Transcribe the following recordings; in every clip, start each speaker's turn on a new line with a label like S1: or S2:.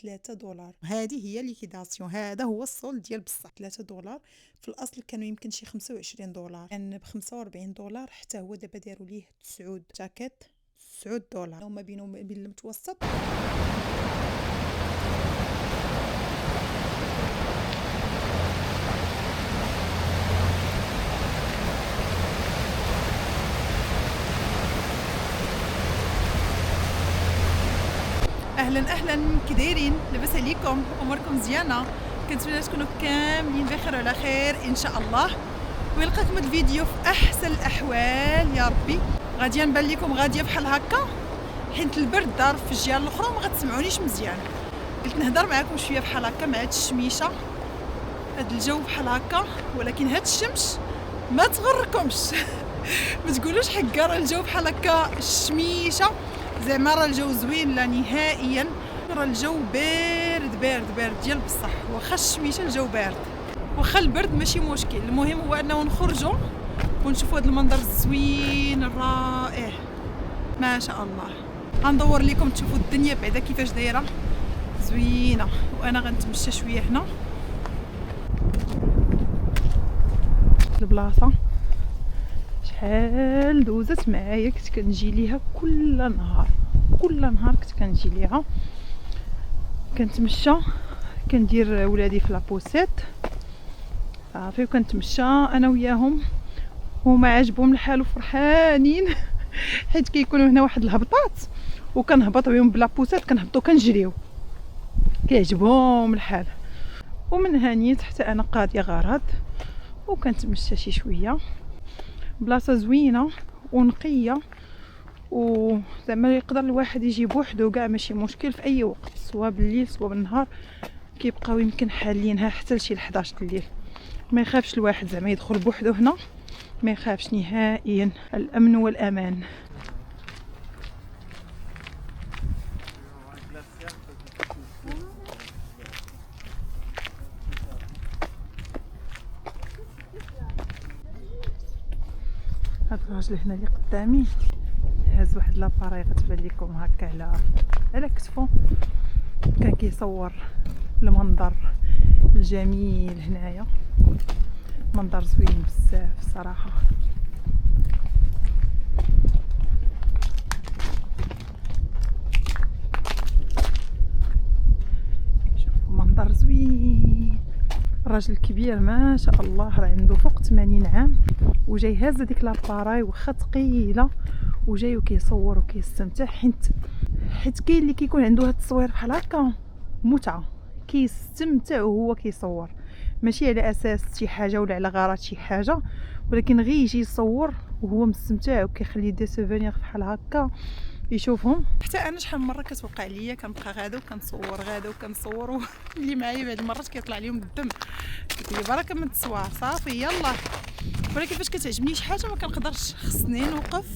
S1: $3. هذه هي ليكيداسيون، هذا هو الصول ديال بصح $3. في الاصل كانوا يمكن شي $25 يعني ب $45 حتى هو دابا داروا ليه 9 جاكيت $9 وما بينه وما بين المتوسط. اهلا كي دايرين؟ لاباس عليكم؟ اموركم مزيانه؟ كنتمنى تكونوا كاملين بخير وعلى خير ان شاء الله، ويلقاكم هذا الفيديو في احسن الاحوال يا ربي. غاديه نبان لكم غاديه بحال هكا حيت البرد دار في الجهه الاخرى وما غتسمعونيش مزيان، قلت نهضر معكم شويه بحال هكا مع هاد الشميشه، هاد الجو بحال هكا، ولكن هاد الشمس ما تغركمش ما تقولوش حكا راه الجو بحال هكا الشميشه زعما راه الجو زوين، لا نهائيا، راه الجو بارد ديال بصح، واخا الشميشه الجو بارد، واخا البرد ماشي مشكل، المهم هو انه نخرجوا ونشوفوا هذا المنظر الزوين الرائع ما شاء الله. غندور لكم تشوفوا الدنيا بعدا كيفاش دايره زوينه، وانا غنتمشى شويه هنا البلاصه. شحال دوزت معايا كنت كنجي ليها كل نهار كنت كنجي ليها، كنتمشى كندير ولادي في لابوسيت صافي، وكنتمشى انا وياهم، هما عاجبهم الحال وفرحانين حيت كيكونوا هنا واحد الهبطات وكنهبط بهم بلابوسيت، كنهبطوا كنجريو، كيعجبهم الحال. ومن هانيت حتى انا قاضيه غرض وكنتمشى شي شويه، بلاصه زوينه ونقيه، وزعما يقدر الواحد يجي بوحدو كاع ماشي مشكل في اي وقت، سواء بالليل سواء بالنهار، كيبقاو يمكن حالينها حتى لشي 11 الليل، ما يخافش الواحد زعما يدخل بوحدو هنا، ما يخافش نهائيا، الامن والامان. هاد الراجل هنا اللي قدامي هاز واحد لاباري غتبان لكم هكا على كتفو، كان كيصور المنظر الجميل هنايا، منظر زوين بزاف الصراحه. شوفوا منظر زوين، راجل كبير ما شاء الله، راه عنده فوق 80 عام وجاي هاز ديك لاباراي واخا ثقيله، وجاي وكيصور وكيستمتع، حيت كاين اللي كيكون عنده هاد التصوير بحال هكا متعه، كيستمتع وهو كيصور، ماشي على اساس شي حاجه ولا على غرض شي حاجه، ولكن غير يجي يصور وهو مستمتع وكيخلي دي سوفونير بحال هكا يشوفهم. حتى انا شحال من مره كتوقع ليا كنبقى غاده وكنصور اللي معايا بعض المرات كيطلع لهم الدم، كيقول لي بركه من التصوير صافي يلا، ولكن فاش كتعجبني شي حاجه ما كنقدرش، خصني نوقف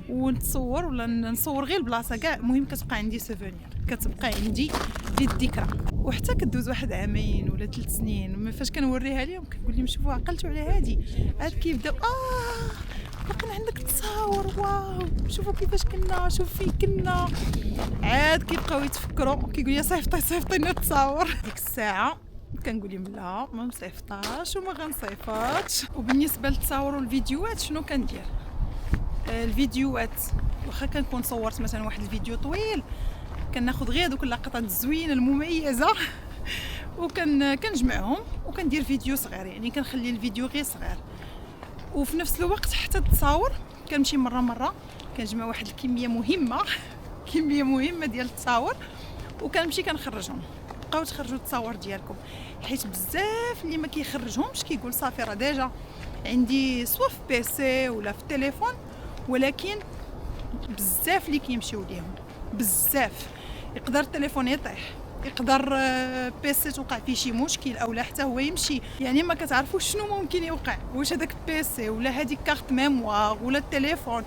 S1: ونتصور ولا نصور غير البلاصه كاع، المهم كتبقى عندي سوفونير، كتبقى عندي للذكرى. وحتى كدوز واحد عامين ولا 3 سنين فاش كنوريها لهم كنقول لهم شوفوا عقلتوا على هادي، عاد كيبداو باقي عندك تصاور، واو شوفوا كيفاش كنا، شوف فين كنا، عاد كيبقاو يتفكروا، كيقول لي صيفطينا التصاور. ديك الساعه كنقول لهم لا ما مصيفطاش وما غنصيفطش. وبالنسبه للتصاور والفيديوهات شنو كندير؟ الفيديوهات واخا كنكون صورت مثلا واحد الفيديو طويل، كناخذ غير دوك اللقطات الزوينه المميزه كنجمعهم وكندير فيديو صغير، يعني كنخلي الفيديو غير صغير، وفي نفس الوقت حتى التصاور كنمشي مره كنجمع واحد الكميه مهمه ديال التصاور وكنمشي كنخرجهم. بقاو تخرجوا التصاور ديالكم، حيت بزاف اللي ما كيخرجهمش كيقول صافي راه ديجا عندي سوا في بيسي ولا في التليفون، ولكن بزاف اللي كيمشيو ليهم، بزاف يقدر التليفون يطيح، يقدر بيسي توقع فيه شي مشكل اولا حتى هو يمشي، يعني ما كتعرفوش شنو ممكن يوقع، واش هذاك البيسي ولا هذيك كارت ميموار ولا التليفون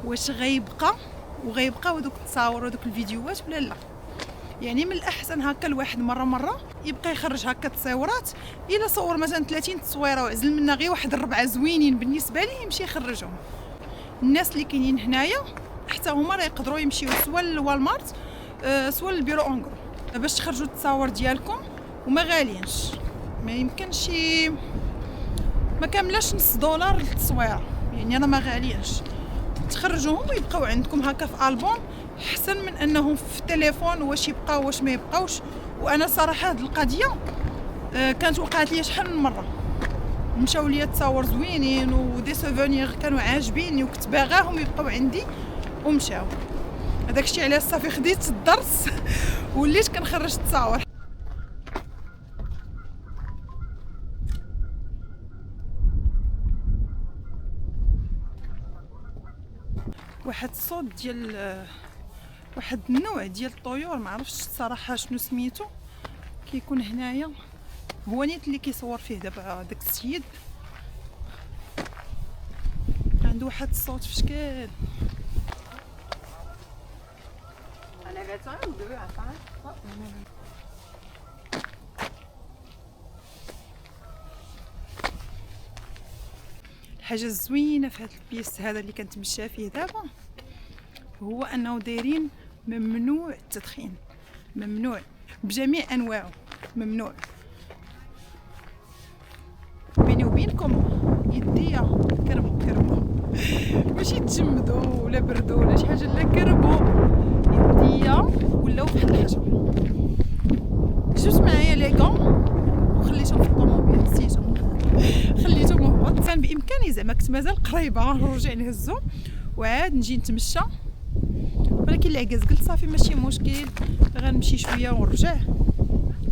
S1: واش غيبقى ودوك التصاور ودوك الفيديوهات ولا لا. يعني من الاحسن هكا الواحد مره يبقى يخرج هكا تصويرات، الا صور مثلا 30 تصويره وعزل منها غير واحد 4 زوينين بالنسبه ليه يمشي يخرجهم. الناس اللي كاينين هنايا حتى هما راه يقدروا يمشيو سوا للوالمارت سوا للبيرو اونغرو، باش تخرجوا التصاور ديالكم وما غاليينش، ما يمكنش ما كاملاش نص دولار للتصويره، يعني انا ما غاليينش. تخرجوهم ويبقاو عندكم هكا في البوم احسن من انهم في التليفون واش يبقاو واش ما يبقاوش. وانا صراحه هاد القضيه كانت وقعت لي شحال من مره، مشاو ليا تصاور زوينين ودي سوفونير كانوا عاجبيني وكنت باغاهم يبقاو عندي ومشاو. هذاك الشيء علاش صافي خديت الدرس وليت كنخرج التصاور. واحد الصوت ديال واحد النوع ديال الطيور، ما عرفتش الصراحه شنو سميتو، كيكون هنايا هو نيت اللي كيصور فيه دابا داك السيد، عنده واحد الصوت في شكل. الحاجه الزوينه في هذا البيس هذا اللي كنتمشى فيه دابا هو انه دايرين ممنوع التدخين، ممنوع بجميع انواعه، ممنوع. بيني وبينكم يديا كربو ماشي تجمدوا ولا بردوا ولا شي حاجه، لا كربو يديا ولاو بحال الحجر. جبت معايا لي كون وخليتهم في الطوموبيل، نسيتهم خليتهم هبط. كان بامكاني زعما كنت مازال قريبه نرجع نهزهم وعاد نجي نتمشى، ولكن العكاز قلت صافي ماشي مشكل غنمشي شويه ونرجع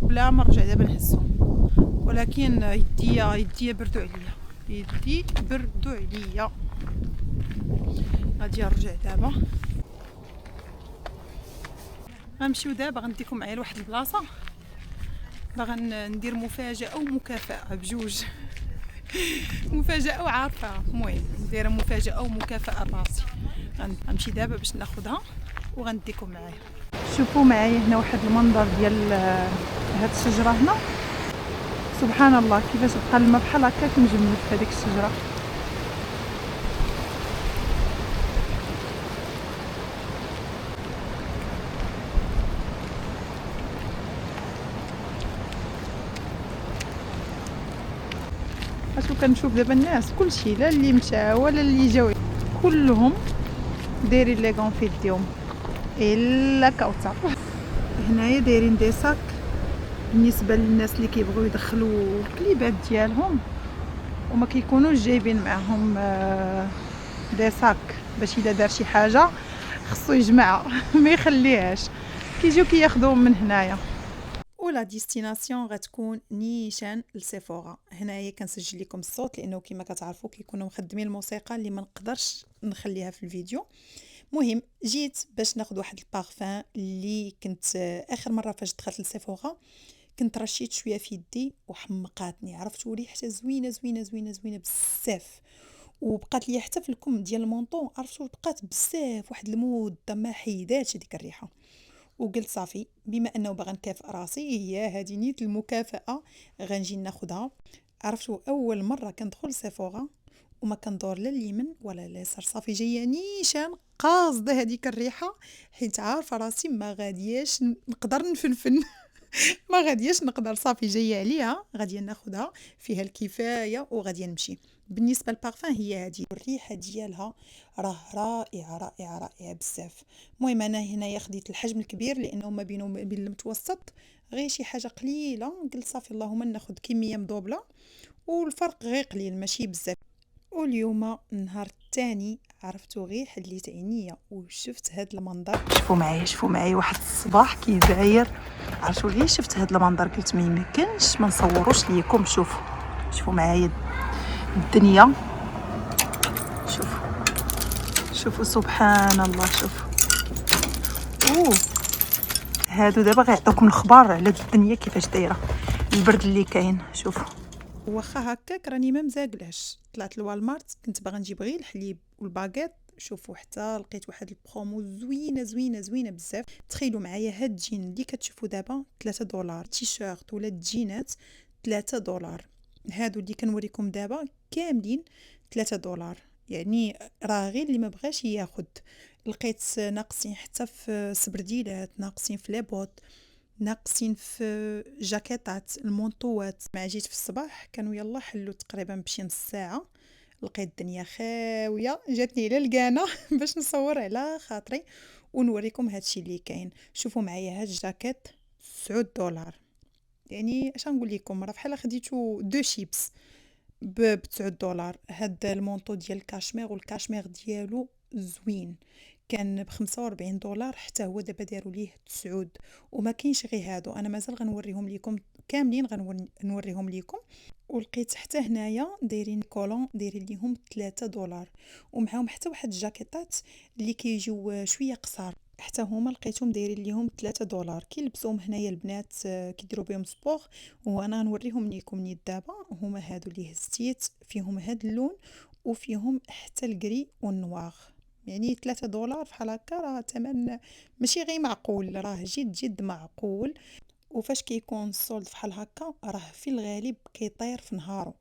S1: بلا ما نرجع دابا نهزهم. ولكن يديا بردو عليا، يدي بردو عليا. غادي نرجع دابا، غنمشيو دابا غنديكم معايا لواحد البلاصه باغا ندير مفاجاه ومكافاه بجوج مفاجاه وعارفه، المهم ندير مفاجاه ومكافاه لراسي. غنمشي دابا باش ناخذها وغنديكم معايا. شوفوا معايا هنا واحد المنظر ديال هاد الشجره هنا، سبحان الله كيفاش بقى الماء بحال هكاك مجمد في هذيك الشجره. اشوف كنشوف دابا الناس كلشي، لا اللي مشى ولا اللي جاو، كلهم دايرين لي غون في يديهم الا كوثر. هنايا دايرين دي ساك بالنسبه للناس اللي كيبغيو يدخلوا الكليبات ديالهم وما كيكونوش جايبين معهم دي ساك، باش الا دار شي حاجه خصو يجمعها ما يخليهاش، كيجيو كياخذوهم من هنايا. ولا ديستيناسيون غتكون نيشان لسيفورا. هنايا كنسجل لكم الصوت لانه كما كتعرفوا كيكونوا مخدمين الموسيقى اللي ما نقدرش نخليها في الفيديو. مهم جيت باش ناخذ واحد البارفان اللي كنت اخر مره فاش دخلت لسيفورا كنت رشيت شويه في يدي وحمقاتني، عرفتوا ريحتها زوينه زوينه زوينه زوينه بزاف، وبقات لي حتى في الكم ديال المونطون، عرفتوا بقات بزاف واحد المده ما حيداتش ديك الريحه. وقلت صافي بما انه باغا نكافئ راسي هي هذه نيت المكافاه غنجي ناخذها. عرفتوا اول مره كندخل سيفورا وما كندور لا اليمين ولا اليسار، صافي جايه نيشان قاصده هذيك الريحه، حيت عارفه راسي ما غادياش نقدر نفنفن ما غادياش نقدر، صافي جايه عليها غادي ناخذها فيها الكفايه وغادي نمشي. بالنسبه للبارفان هي هذه الريحه ديالها راه رائعه رائعه رائعه بزاف. المهم انا هنايا خديت الحجم الكبير لانه ما بينه وما بين المتوسط غير شي حاجه قليله، قلت صافي اللهم ناخذ كميه مدوبله والفرق غير قليل ماشي بزاف. واليوم النهار الثاني عرفتوا غير حليت عينيا وشفت هذا المنظر. شوفوا معايا واحد الصباح كي داير، عرفتوا غير شفت هذا المنظر قلت ما يمكنش ما نصوروش ليكم. شوفوا معايا الدنيا، شوفوا سبحان الله. شوفوا هادو دابا غيعطيوكم الخبر على الدنيا كيفاش دايره، البرد اللي كاين. شوفوا واخا هكاك راني ما مزاقلاش، طلعت لوالمارت كنت باغا نجيب غير الحليب والباكيط. شوفوا حتى لقيت واحد البرومو زوينه زوينه زوينه بزاف. تخيلوا معايا هاد الجين اللي كتشوفوا دابا 3 دولار، تيشيرت ولا الجينات 3 دولار، هادو اللي كنوريكم دابا كاملين 3 دولار، يعني راه غير اللي ما بغاش ياخذ. لقيت ناقصين حتى في السبرديلات، ناقصين في لي بوط، ناقصين في جاكيطات المونطوات. مع جيت في الصباح كانوا يلا حلوا تقريبا بشي نص ساعه، لقيت الدنيا خاويه، جاتني الى القانه باش نصور على خاطري ونوريكم هادشي اللي كاين. شوفوا معايا هاد الجاكيت $9. يعني اش نقول لكم، راه بحال خديتو دو شيبس ب $9. هاد المونطو ديال الكاشمير، والكاشمير ديالو زوين، كان ب $45 حتى هو دابا داروا ليه 9. وما كاينش غير هادو، انا مازال غنوريهم لكم كاملين، غنوريهم لكم. ولقيت حتى هنايا دايرين كولون دايرين ليهم $3، ومعاهم حتى واحد الجاكيطات اللي كيجيو شويه قصار، حتى هما لقيتهم دايرين ليهم $3 كيلبسوهم هنايا البنات كيديروا بهم سبور. وانا غنوريهم ليكم نيت دابا. هما هادو اللي هزيت فيهم هاد اللون، وفيهم حتى الكري والنواغ. يعني $3 بحال هكا راه ثمن ماشي غير معقول، راه جد جد معقول. وفاش كيكون السولد فحال هكا راه في الغالب كيطير في نهارو.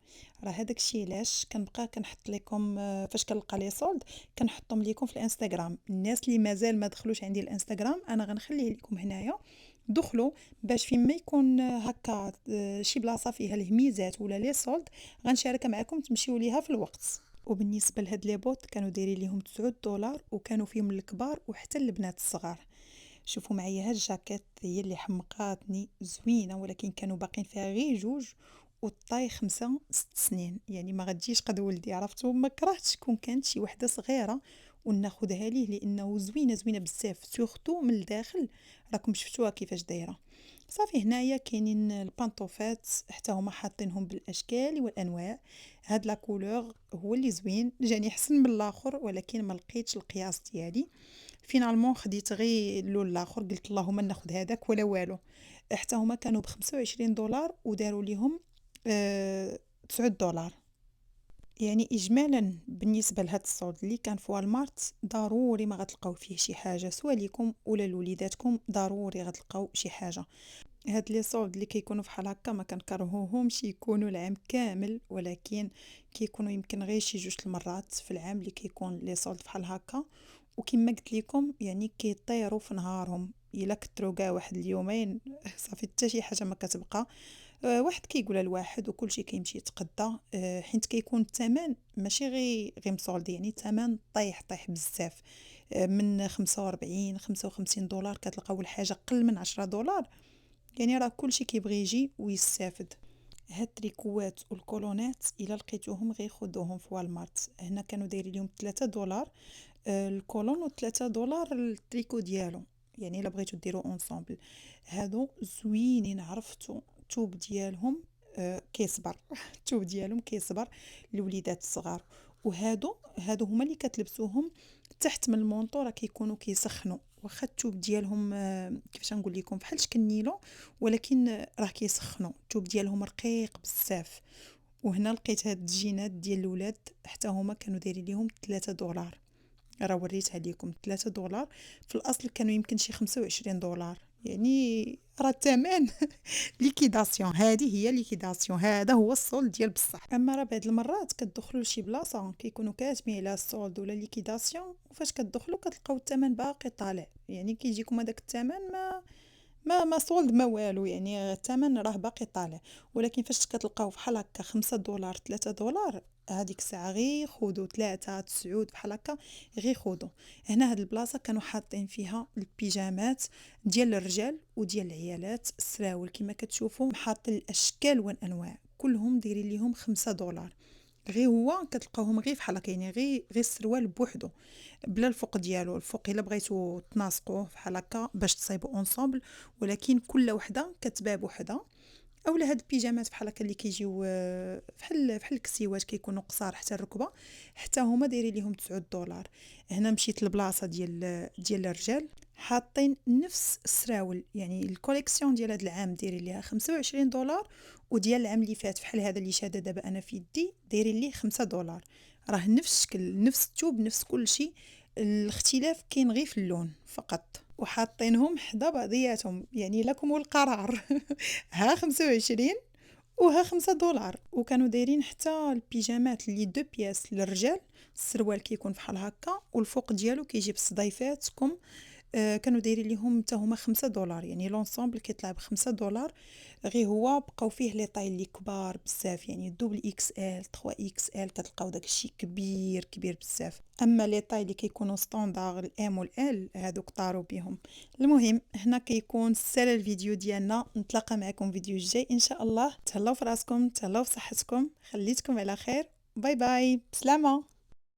S1: راه هذاك الشيء علاش كنبقى كنحط لكم فاش كنلقى لي سولد كنحطهم لكم في الانستغرام. الناس اللي مازال ما دخلوش عندي الانستغرام انا غنخليه لكم هنايا، دخلوا باش فيما يكون هكا شي بلاصه فيها الهميزات ولا لي سولد غنشارك معكم تمشيو ليها في الوقت. وبالنسبه لهاد لي بوت كانوا دايرين ليهم $9، وكانوا فيهم الكبار وحتى البنات الصغار. شوفوا معايا هاد الجاكيت هي اللي حمقاتني، زوينه ولكن كانوا باقين فيها غير جوج، والطاي 5 6 سنين. يعني ما غتجيش قد ولدي، عرفتوا، ما كرهتش كون كانت شي وحده صغيره وناخذها ليه لانه زوينه زوينه بزاف، سورتو من الداخل راكم شفتوها كيفاش دايره. صافي هنايا كاينين البانطوفات حتى هما حاطينهم بالاشكال والانواع. هاد لا كولور هو اللي زوين، جاني احسن من الاخر ولكن ما لقيتش القياس ديالي. فينالمون خديت غير اللون الاخر، قلت اللهم ناخذ هذاك ولا والو. حتى هما كانوا $25 وداروا ليهم $9. يعني اجمالا بالنسبه لهاد الصوت اللي كان في والمارت ضروري ما غتلقاو فيه شي حاجه، سواء ليكم ولا لوليداتكم ضروري غتلقاو شي حاجه. هاد لي صولد اللي كيكونوا فحال هكا ما كنكرهوهمش يكونوا العام كامل، ولكن كيكونوا يمكن غير شي جوج المرات في العام اللي كيكون لي صولد فحال هكا. وكما قلت لكم يعني كيطيروا في نهارهم، الا كثروا كاع واحد اليومين صافي حتى شي حاجه ما كتبقى. واحد كيقولها الواحد وكلشي كيمشي يتقدى. حيت كيكون الثمن ماشي غير مصولد، يعني الثمن طايح بزاف. من 45 $55 كتلقاو الحاجه قل من $10. يعني راه كلشي كيبغي يجي ويستافد. هاد التريكوات والكولونات الا لقيتوهم غير خذوهم في والمارت. هنا كانوا دايرين لهم $3 الكولون، و $3 التريكو ديالو. يعني الا بغيتو ديروا اونصومبل هادو زوينين. عرفتو الثوب ديالهم كيصبر الثوب ديالهم كيصبر لوليدات الصغار. وهادو هما اللي كتلبسوهم تحت من المونطو، راه كيكونوا كيسخنوا. واخا الثوب ديالهم كيفاش نقول لكم بحال شكل النيلو، ولكن راه كيسخنوا. الثوب ديالهم رقيق بزاف. وهنا لقيت هاد الجينات ديال الولاد حتى هما كانوا دايرين ليهم $3. راه وريتها ليكم $3، في الاصل كانوا يمكن شي $25. يعني راه الثمن ليكيداسيون، هذه هي ليكيداسيون، هذا هو السولد ديال بصح. اما راه بعض المرات كتدخلوا لشي بلاصه كيكونوا كاتبين على السولد ولا ليكيداسيون، وفاش كتدخلوا كتلقاو الثمن باقي طالع. يعني كيجيكم هذاك الثمن ما سولد ما والو، يعني الثمن راه باقي طالع. ولكن فاش كتلقاو بحال هكا $5 $3 هذيك الساعه غير خذوا 3 9 بحال هكا غير خذوا. هنا هاد البلاصه كانوا حاطين فيها البيجامات ديال الرجال وديال العيالات، السراول كما كتشوفوا حاطين الاشكال والانواع كلهم دايرين ليهم $5. غير هو كتلقاوهم غير فحال هكا، يعني غير السروال بوحدو بلا الفوق ديالو. الفوق الا بغيتو تناسقوه فحال هكا باش تصايبوا اونصومبل، ولكن كل وحده كتباع بوحدها. اولا هاد البيجامات بحال هكا اللي كيجيو بحال الكسيوات كيكونوا قصار حتى الركبه، حتى هما دايرين ليهم $9. هنا مشيت للبلاصه ديال الرجال حاطين نفس السراول، يعني الكوليكسيون ديال هذا العام دايرين ليها $25، وديال العام اللي فات بحال هذا اللي شاده دابا انا في يدي دايرين ليه $5. راه نفس الشكل نفس الثوب نفس كل شيء، الاختلاف كاين غير في اللون فقط. وحاطينهم حدا بعضياتهم يعني لكم القرار ها 25 وها $5. وكانوا دايرين حتى البيجامات اللي دو بياس للرجال، السروال كيكون بحال هكا والفوق ديالو كيجي بالصديفات كانوا دايرين ليهم حتى هما 5 دولار، يعني لونسومبل كيطلع ب5 دولار. غير هو بقاو فيه لي طاي اللي كبار بزاف، يعني دوبل اكس ال 3 اكس ال كتلقاو داكشي كبير كبير بزاف. اما لي طاي اللي كيكونوا ستاندار الام والال هادوك طاروا بهم. المهم هنا كيكون سال الفيديو ديالنا، نتلاقى معكم فيديو الجاي ان شاء الله. تهلاو في راسكم، تهلاو في صحتكم، خليتكم على خير. باي باي، بسلامه.